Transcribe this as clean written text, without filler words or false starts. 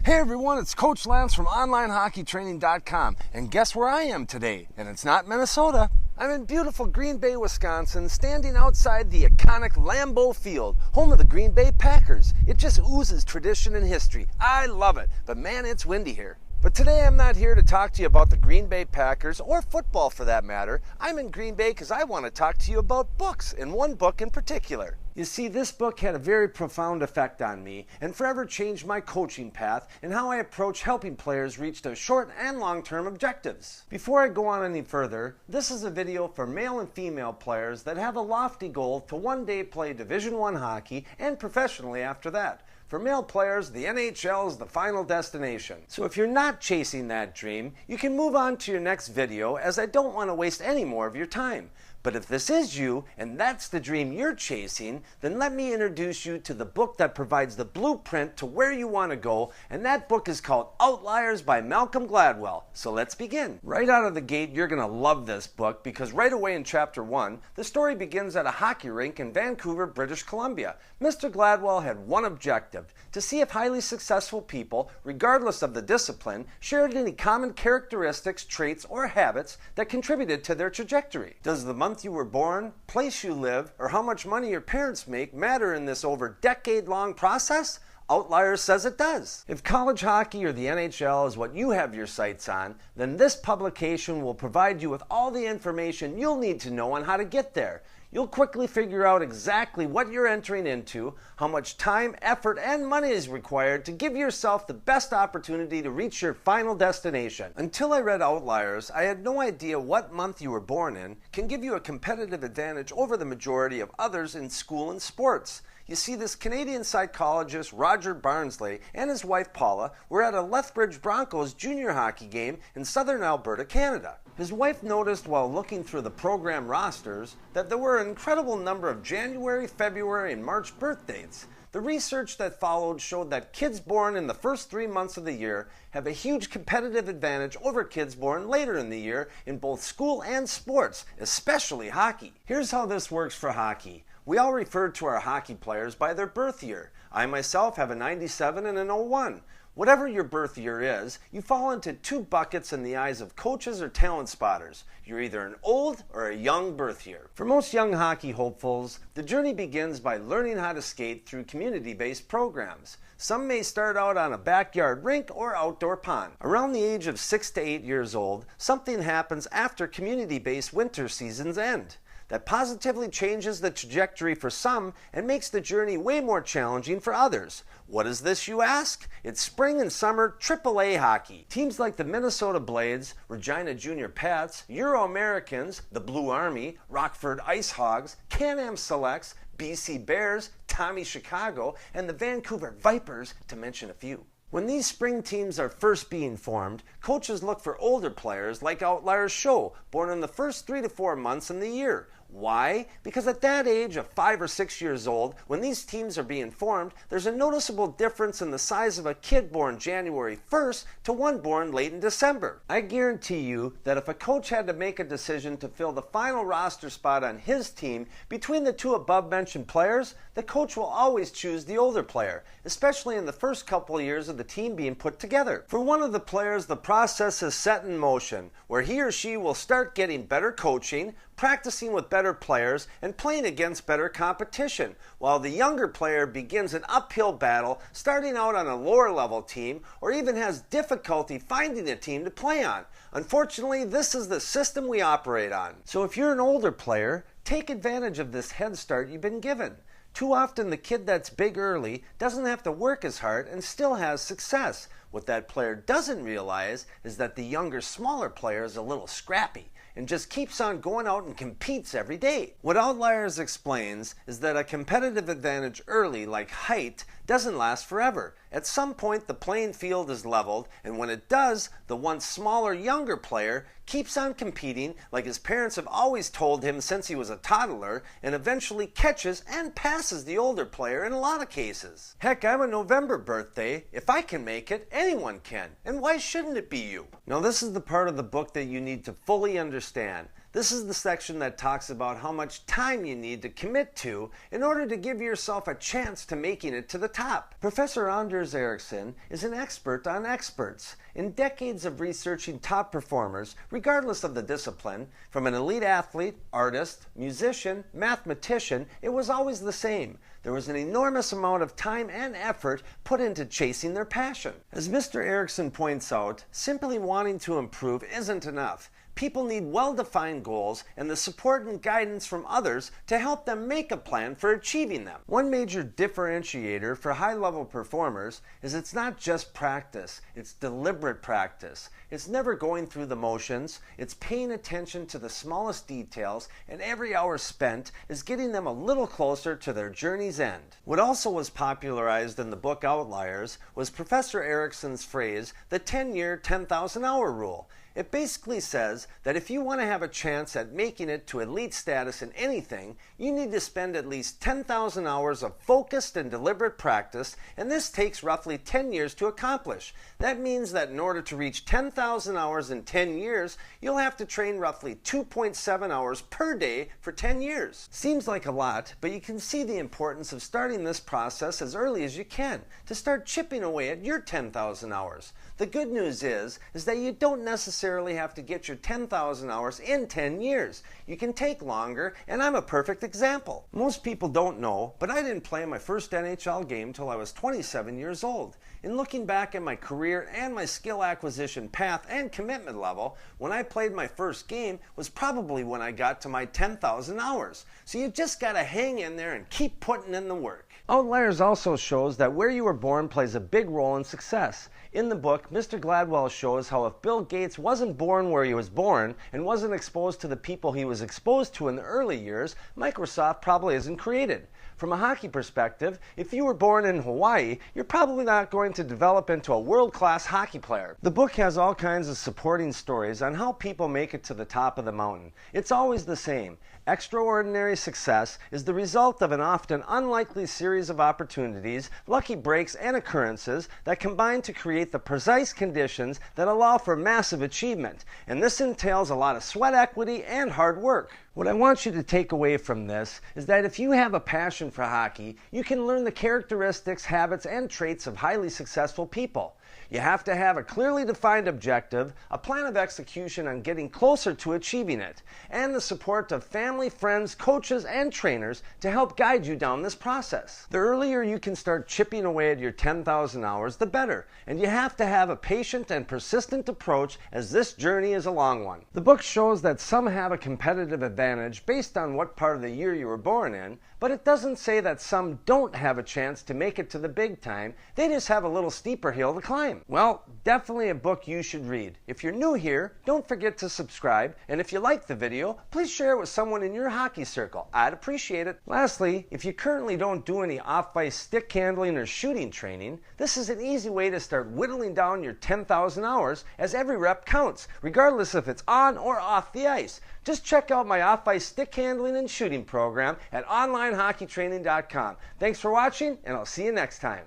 Hey everyone, it's Coach Lance from OnlineHockeyTraining.com, and guess where I am today? And it's not Minnesota. I'm in beautiful Green Bay, Wisconsin, standing outside the iconic Lambeau Field, home of the Green Bay Packers. It just oozes tradition and history. I love it, but man, it's windy here. But today I'm not here to talk to you about the Green Bay Packers, or football for that matter. I'm in Green Bay because I want to talk to you about books, and one book in particular. You see, this book had a very profound effect on me and forever changed my coaching path and how I approach helping players reach their short and long-term objectives. Before I go on any further, this is a video for male and female players that have a lofty goal to one day play Division I hockey and professionally after that. For male players, the NHL is the final destination. So if you're not chasing that dream, you can move on to your next video, as I don't want to waste any more of your time. But if this is you, and that's the dream you're chasing, then let me introduce you to the book that provides the blueprint to where you want to go, and that book is called Outliers by Malcolm Gladwell. So let's begin. Right out of the gate, you're going to love this book, because right away in Chapter 1, the story begins at a hockey rink in Vancouver, British Columbia. Mr. Gladwell had one objective: to see if highly successful people, regardless of the discipline, shared any common characteristics, traits, or habits that contributed to their trajectory. Does the month you were born, place you live, or how much money your parents make matter in this over decade-long process? Outliers says it does. If college hockey or the NHL is what you have your sights on, then this publication will provide you with all the information you'll need to know on how to get there. You'll quickly figure out exactly what you're entering into, how much time, effort, and money is required to give yourself the best opportunity to reach your final destination. Until I read Outliers, I had no idea what month you were born in can give you a competitive advantage over the majority of others in school and sports. You see, this Canadian psychologist Roger Barnsley and his wife Paula were at a Lethbridge Broncos junior hockey game in southern Alberta, Canada. His wife noticed while looking through the program rosters that there were an incredible number of January, February, and March birth dates. The research that followed showed that kids born in the first 3 months of the year have a huge competitive advantage over kids born later in the year in both school and sports, especially hockey. Here's how this works for hockey. We all refer to our hockey players by their birth year. I myself have a 97 and an 01. Whatever your birth year is, you fall into two buckets in the eyes of coaches or talent spotters. You're either an old or a young birth year. For most young hockey hopefuls, the journey begins by learning how to skate through community-based programs. Some may start out on a backyard rink or outdoor pond. Around the age of 6 to 8 years old, something happens after community-based winter seasons end that positively changes the trajectory for some and makes the journey way more challenging for others. What is this, you ask? It's spring and summer AAA hockey. Teams like the Minnesota Blades, Regina Junior Pats, Euro Americans, the Blue Army, Rockford Ice Hogs, Can-Am Selects, BC Bears, Tommy Chicago, and the Vancouver Vipers, to mention a few. When these spring teams are first being formed, coaches look for older players like Outliers show, born in the first 3 to 4 months in the year. Why? Because at that age of 5 or 6 years old, when these teams are being formed, there's a noticeable difference in the size of a kid born January 1st to one born late in December. I guarantee you that if a coach had to make a decision to fill the final roster spot on his team between the two above-mentioned players, the coach will always choose the older player, especially in the first couple of years of the team being put together. For one of the players, the process is set in motion, where he or she will start getting better coaching, practicing with better players, and playing against better competition, while the younger player begins an uphill battle, starting out on a lower level team, or even has difficulty finding a team to play on. Unfortunately, this is the system we operate on. So if you're an older player, take advantage of this head start you've been given. Too often the kid that's big early doesn't have to work as hard and still has success. What that player doesn't realize is that the younger, smaller player is a little scrappy and just keeps on going out and competes every day. What Outliers explains is that a competitive advantage early, like height, doesn't last forever. At some point, the playing field is leveled, and when it does, the once smaller, younger player keeps on competing like his parents have always told him since he was a toddler, and eventually catches and passes the older player in a lot of cases. Heck, I'm a November birthday. If I can make it, anyone can. And why shouldn't it be you? Now, this is the part of the book that you need to fully understand. This is the section that talks about how much time you need to commit to in order to give yourself a chance to making it to the top. Professor Anders Ericsson is an expert on experts. In decades of researching top performers, regardless of the discipline, from an elite athlete, artist, musician, mathematician, it was always the same. There was an enormous amount of time and effort put into chasing their passion. As Mr. Ericsson points out, simply wanting to improve isn't enough. People need well-defined goals and the support and guidance from others to help them make a plan for achieving them. One major differentiator for high-level performers is it's not just practice, it's deliberate practice. It's never going through the motions, it's paying attention to the smallest details, and every hour spent is getting them a little closer to their journey's end. What also was popularized in the book Outliers was Professor Ericsson's phrase, the 10-year, 10,000-hour rule. It basically says that if you want to have a chance at making it to elite status in anything, you need to spend at least 10,000 hours of focused and deliberate practice, and this takes roughly 10 years to accomplish. That means that in order to reach 10,000 hours in 10 years, you'll have to train roughly 2.7 hours per day for 10 years. Seems like a lot, but you can see the importance of starting this process as early as you can to start chipping away at your 10,000 hours. The good news is that you don't necessarily have to get your 10,000 hours in 10 years. You can take longer, and I'm a perfect example. Most people don't know, but I didn't play my first NHL game till I was 27 years old. In looking back at my career and my skill acquisition path and commitment level, when I played my first game was probably when I got to my 10,000 hours. So you just gotta hang in there and keep putting in the work. Outliers also shows that where you were born plays a big role in success. In the book, Mr. Gladwell shows how if Bill Gates wasn't born where he was born and wasn't exposed to the people he was exposed to in the early years, Microsoft probably isn't created. From a hockey perspective, if you were born in Hawaii, you're probably not going to develop into a world-class hockey player. The book has all kinds of supporting stories on how people make it to the top of the mountain. It's always the same. Extraordinary success is the result of an often unlikely series of opportunities, lucky breaks, and occurrences that combine to create the precise conditions that allow for massive achievement. And this entails a lot of sweat equity and hard work. What I want you to take away from this is that if you have a passion for hockey, you can learn the characteristics, habits, and traits of highly successful people. You have to have a clearly defined objective, a plan of execution on getting closer to achieving it, and the support of family, friends, coaches, and trainers to help guide you down this process. The earlier you can start chipping away at your 10,000 hours, the better, and you have to have a patient and persistent approach as this journey is a long one. The book shows that some have a competitive advantage based on what part of the year you were born in, but it doesn't say that some don't have a chance to make it to the big time. They just have a little steeper hill to climb. Well, definitely a book you should read. If you're new here, don't forget to subscribe, and if you like the video, please share it with someone in your hockey circle. I'd appreciate it. Lastly, if you currently don't do any off-ice stick handling or shooting training, this is an easy way to start whittling down your 10,000 hours, as every rep counts, regardless if it's on or off the ice. Just check out my off-ice stick handling and shooting program at onlinehockeytraining.com. Thanks for watching, and I'll see you next time.